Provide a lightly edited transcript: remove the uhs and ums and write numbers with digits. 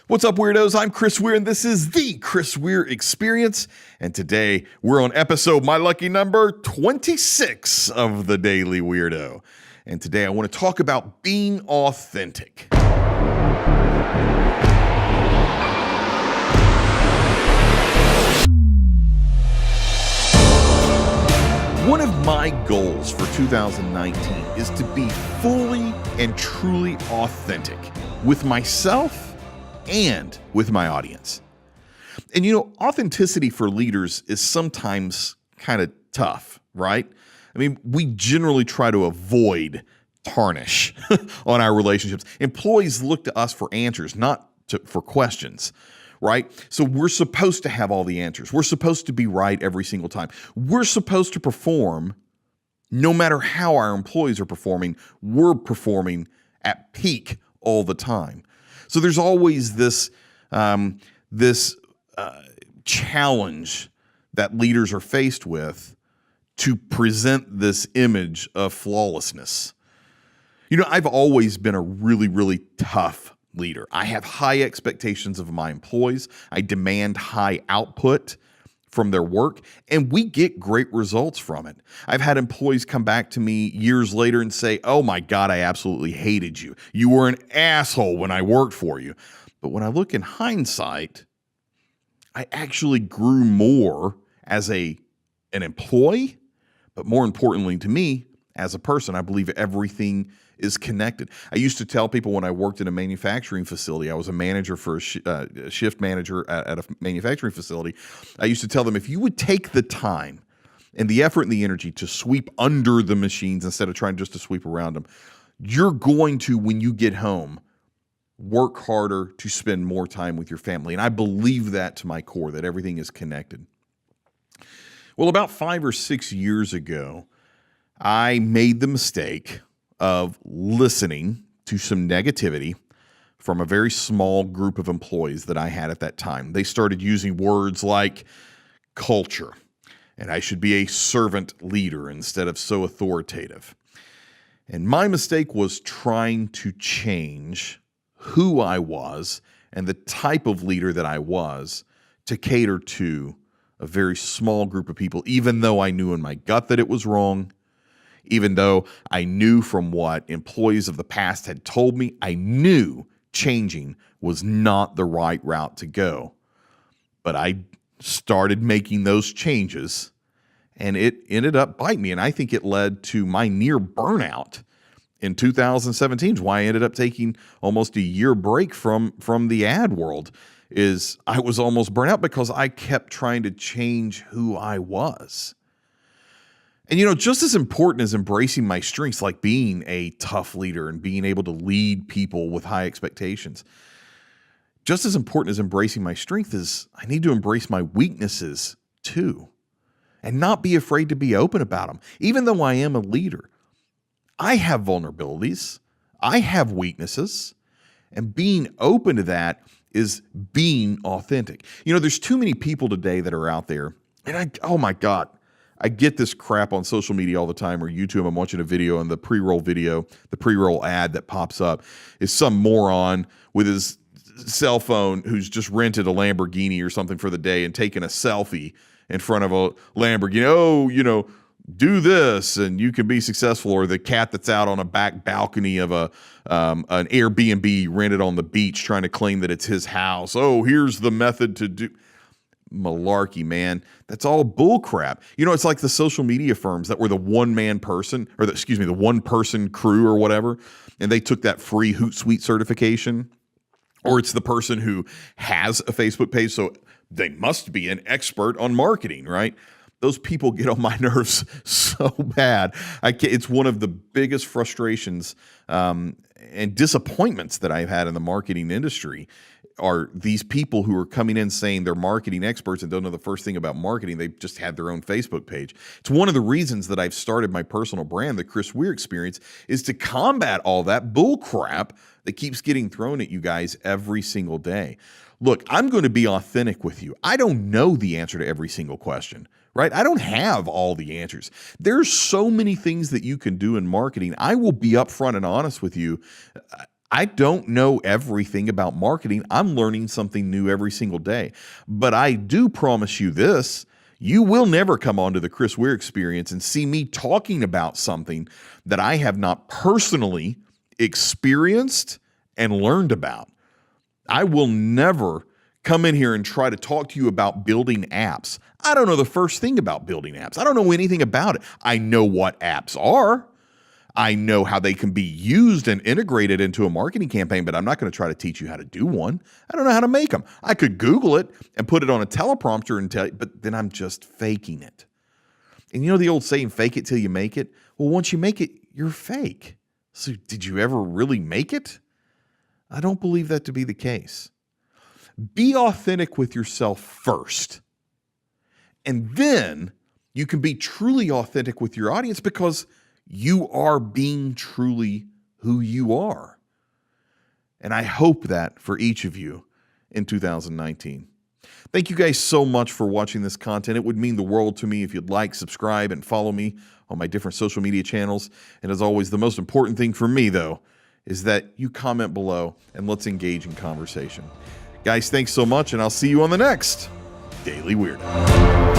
What's up, weirdos? I'm Chris Weir, and this is the Chris Weir Experience. And today we're on episode, my lucky number, 26 of the Daily Weirdo. And today I want to talk about being authentic. One of my goals for 2019 is to be fully and truly authentic with myself and with my audience. And authenticity for leaders is sometimes kind of tough, right? I mean, we generally try to avoid tarnish on our relationships. Employees look to us for answers, not for questions, right? So we're supposed to have all the answers. We're supposed to be right every single time. We're supposed to perform no matter how our employees are performing. We're performing at peak all the time. So there's always this challenge that leaders are faced with to present this image of flawlessness. I've always been a really, really tough leader. I have high expectations of my employees. I demand high output from their work, and we get great results from it. I've had employees come back to me years later and say, "Oh my God, I absolutely hated you. You were an asshole when I worked for you." But when I look in hindsight, I actually grew more as an employee, but more importantly to me, as a person. I believe everything is connected. I used to tell people when I worked in a manufacturing facility, I was a manager for a shift manager at a manufacturing facility. I used to tell them, if you would take the time and the effort and the energy to sweep under the machines instead of trying just to sweep around them, you're going to, when you get home, work harder to spend more time with your family. And I believe that to my core, that everything is connected. Well, about 5 or 6 years ago, I made the mistake of listening to some negativity from a very small group of employees that I had at that time. They started using words like culture, and I should be a servant leader instead of so authoritative. And my mistake was trying to change who I was and the type of leader that I was to cater to a very small group of people, even though I knew in my gut that it was wrong. Even though I knew from what employees of the past had told me, I knew changing was not the right route to go. But I started making those changes, and it ended up biting me. And I think it led to my near burnout in 2017, why I ended up taking almost a year break from the ad world. Is I was almost burnt out because I kept trying to change who I was. And just as important as embracing my strengths, like being a tough leader and being able to lead people with high expectations, just as important as embracing my strength is I need to embrace my weaknesses too, and not be afraid to be open about them. Even though I am a leader, I have vulnerabilities, I have weaknesses, and being open to that is being authentic. There's too many people today that are out there, and oh my God, I get this crap on social media all the time, or YouTube. I'm watching a video, and the pre-roll ad that pops up is some moron with his cell phone who's just rented a Lamborghini or something for the day and taking a selfie in front of a Lamborghini. Oh, do this and you can be successful. Or the cat that's out on a back balcony of an Airbnb rented on the beach trying to claim that it's his house. Oh, here's the method to do. Malarkey, man. That's all bull crap. It's like the social media firms that were the one-man person, or the one-person crew or whatever, and they took that free Hootsuite certification. Or it's the person who has a Facebook page, so they must be an expert on marketing, right? Those people get on my nerves so bad. It's one of the biggest frustrations and disappointments that I've had in the marketing industry are these people who are coming in saying they're marketing experts and don't know the first thing about marketing. They've just had their own Facebook page. It's one of the reasons that I've started my personal brand, the Chris Weir Experience, is to combat all that bull crap that keeps getting thrown at you guys every single day. Look, I'm going to be authentic with you. I don't know the answer to every single question, right? I don't have all the answers. There's so many things that you can do in marketing. I will be upfront and honest with you. I don't know everything about marketing. I'm learning something new every single day. But I do promise you this. You will never come onto the Chris Weir Experience and see me talking about something that I have not personally experienced and learned about. I will never come in here and try to talk to you about building apps. I don't know the first thing about building apps. I don't know anything about it. I know what apps are. I know how they can be used and integrated into a marketing campaign, but I'm not going to try to teach you how to do one. I don't know how to make them. I could Google it and put it on a teleprompter and tell you, but then I'm just faking it. And you know the old saying, fake it till you make it? Well, once you make it, you're fake. So did you ever really make it? I don't believe that to be the case. Be authentic with yourself first. And then you can be truly authentic with your audience because you are being truly who you are. And I hope that for each of you in 2019. Thank you guys so much for watching this content. It would mean the world to me if you'd like, subscribe, and follow me on my different social media channels. And as always, the most important thing for me, though, is that you comment below and let's engage in conversation. Guys, thanks so much, and I'll see you on the next Daily Weirdo.